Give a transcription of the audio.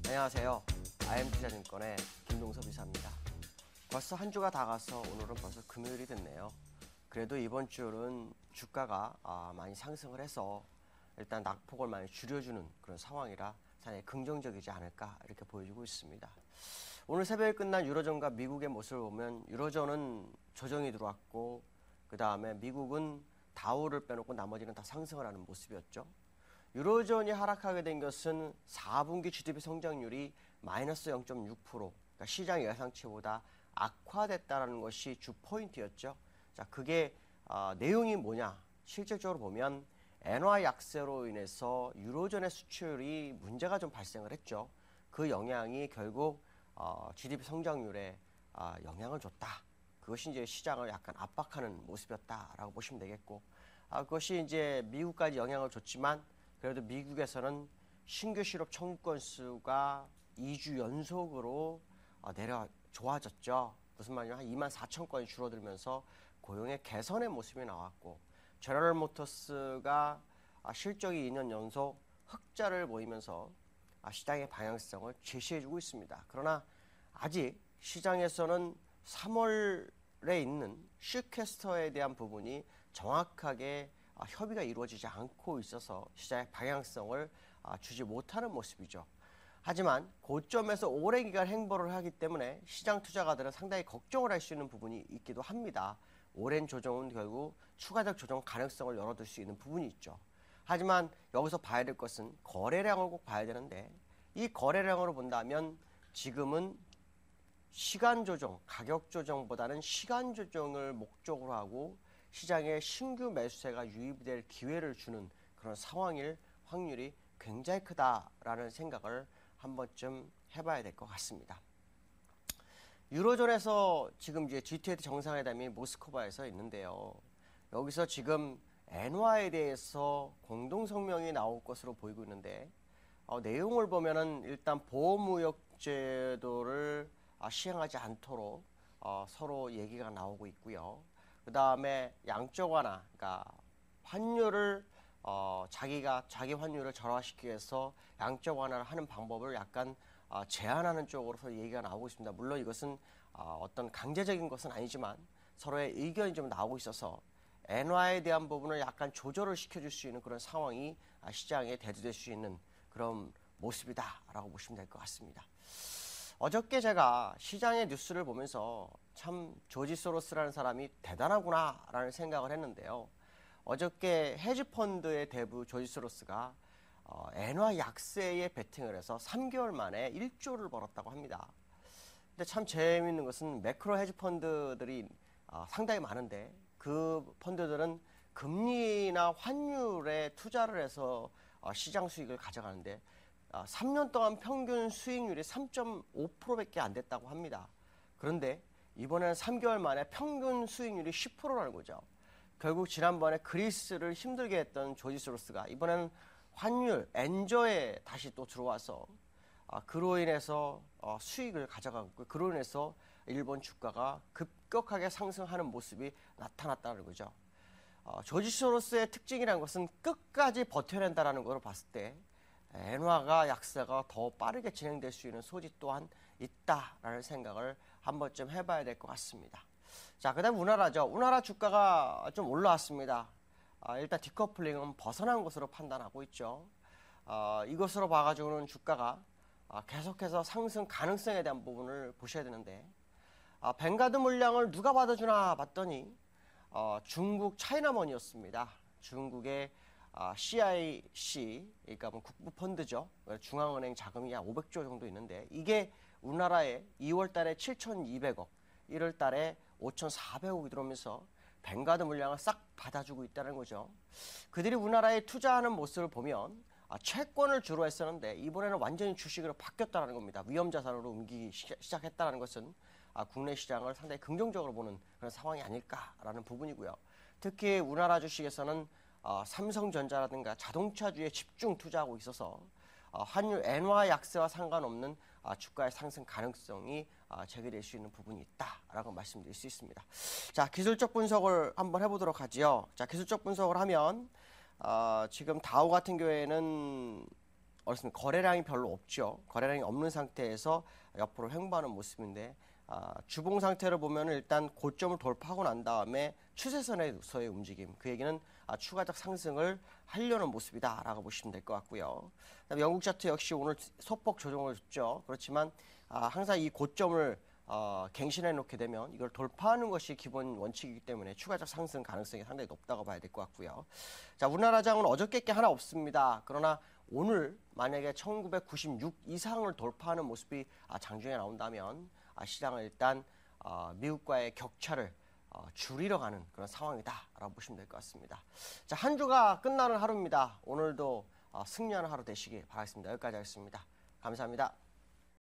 안녕하세요. IM투자증권의 김동섭 이사입니다. 벌써 한 주가 다 가서 오늘은 벌써 금요일이 됐네요. 그래도 이번 주는 주가가 많이 상승을 해서 일단 낙폭을 많이 줄여주는 그런 상황이라 상당히 긍정적이지 않을까 이렇게 보여지고 있습니다. 오늘 새벽에 끝난 유로존과 미국의 모습을 보면 유로존은 조정이 들어왔고 그 다음에 미국은 다우를 빼놓고 나머지는 다 상승을 하는 모습이었죠. 유로존이 하락하게 된 것은 4분기 GDP 성장률이 마이너스 0.6%, 그러니까 시장 예상치보다 악화됐다는 것이 주 포인트였죠. 자, 그게 내용이 뭐냐? 실질적으로 보면 엔화 약세로 인해서 유로존의 수출이 문제가 좀 발생을 했죠. 그 영향이 결국 GDP 성장률에 영향을 줬다. 그것이 이제 시장을 약간 압박하는 모습이었다라고 보시면 되겠고, 그것이 이제 미국까지 영향을 줬지만 그래도 미국에서는 신규 실업 청구 건수가 2주 연속으로 좋아졌죠. 무슨 말이냐면 한 2만 4천 건이 줄어들면서 고용의 개선의 모습이 나왔고, 제너럴 모터스가 실적이 2년 연속 흑자를 보이면서 시장의 방향성을 제시해주고 있습니다. 그러나 아직 시장에서는 3월에 있는 시퀘스터에 대한 부분이 정확하게 협의가 이루어지지 않고 있어서 시장의 방향성을 주지 못하는 모습이죠. 하지만 고점에서 오랜 기간 행보를 하기 때문에 시장 투자가들은 상당히 걱정을 할 수 있는 부분이 있기도 합니다. 오랜 조정은 결국 추가적 조정 가능성을 열어둘 수 있는 부분이 있죠. 하지만 여기서 봐야 될 것은 거래량을 꼭 봐야 되는데, 이 거래량으로 본다면 지금은 시간 조정, 가격 조정보다는 시간 조정을 목적으로 하고 시장에 신규 매수세가 유입될 기회를 주는 그런 상황일 확률이 굉장히 크다라는 생각을 한 번쯤 해봐야 될 것 같습니다. 유로존에서 지금 이제 G20 정상회담이 모스크바에서 있는데요. 여기서 지금 엔화에 대해서 공동 성명이 나올 것으로 보이고 있는데, 내용을 보면은 일단 보호무역 제도를 시행하지 않도록 서로 얘기가 나오고 있고요. 그 다음에 양적 완화, 그러니까 환율을 자기 환율을 절하시키기 위해서 양적 완화를 하는 방법을 약간 제한하는 쪽으로서 얘기가 나오고 있습니다. 물론 이것은 어떤 강제적인 것은 아니지만 서로의 의견이 좀 나오고 있어서 엔화에 대한 부분을 약간 조절을 시켜줄 수 있는 그런 상황이 시장에 대두될 수 있는 그런 모습이다라고 보시면 될 것 같습니다. 어저께 제가 시장의 뉴스를 보면서 참 조지 소로스라는 사람이 대단하구나 라는 생각을 했는데요. 어저께 헤지펀드의 대부 조지 소로스가 엔화 약세에 베팅을 해서 3개월 만에 1조를 벌었다고 합니다. 근데 참 재미있는 것은 매크로 헤지펀드들이 상당히 많은데 그 펀드들은 금리나 환율에 투자를 해서 시장 수익을 가져가는데 3년 동안 평균 수익률이 3.5%밖에 안 됐다고 합니다. 그런데 이번에는 3개월 만에 평균 수익률이 10%라는 거죠. 결국 지난번에 그리스를 힘들게 했던 조지 소로스가 이번에는 환율, 엔저에 다시 또 들어와서 그로 인해서 수익을 가져가고, 그로 인해서 일본 주가가 급격하게 상승하는 모습이 나타났다는 거죠. 조지 소로스의 특징이라는 것은 끝까지 버텨낸다는 것을 봤을 때 엔화가 약세가 더 빠르게 진행될 수 있는 소지 또한 있다라는 생각을 한 번쯤 해봐야 될 것 같습니다. 자, 그 다음 우나라죠. 우나라 주가가 좀 올라왔습니다. 일단 디커플링은 벗어난 것으로 판단하고 있죠. 이것으로 봐가지고는 주가가 계속해서 상승 가능성에 대한 부분을 보셔야 되는데, 벵가드 물량을 누가 받아주나 봤더니 중국 차이나머니였습니다. 중국의 CIC, 그러니까 뭐 국부 펀드죠. 중앙은행 자금이 약 500조 정도 있는데, 이게 우리나라에 2월 달에 7,200억, 1월 달에 5,400억이 들어오면서 벵가드 물량을 싹 받아주고 있다는 거죠. 그들이 우리나라에 투자하는 모습을 보면 채권을 주로 했었는데 이번에는 완전히 주식으로 바뀌었다는 겁니다. 위험 자산으로 옮기기 시작했다는 것은 국내 시장을 상당히 긍정적으로 보는 그런 상황이 아닐까라는 부분이고요. 특히 우리나라 주식에서는 삼성전자라든가 자동차주에 집중 투자하고 있어서 환율 엔화 약세와 상관없는 주가의 상승 가능성이 제기될 수 있는 부분이 있다라고 말씀드릴 수 있습니다. 자, 기술적 분석을 한번 해보도록 하지요. 자, 기술적 분석을 하면 지금 다우 같은 경우에는 어렵습니다. 거래량이 별로 없죠. 거래량이 없는 상태에서 옆으로 횡보하는 모습인데 주봉 상태를 보면 일단 고점을 돌파하고 난 다음에 추세선에서의 움직임, 그 얘기는 추가적 상승을 하려는 모습이다라고 보시면 될 것 같고요. 그다음에 영국 차트 역시 오늘 소폭 조정을 줬죠. 그렇지만 항상 이 고점을 갱신해 놓게 되면 이걸 돌파하는 것이 기본 원칙이기 때문에 추가적 상승 가능성이 상당히 높다고 봐야 될 것 같고요. 자, 우리나라 장은 어저께 게 하나 없습니다. 그러나 오늘 만약에 1996 이상을 돌파하는 모습이 장중에 나온다면 시장은 일단 미국과의 격차를 줄이러 가는 그런 상황이다라고 보시면 될 것 같습니다. 자, 한 주가 끝나는 하루입니다. 오늘도 승리하는 하루 되시길 바라겠습니다. 여기까지 하겠습니다. 감사합니다.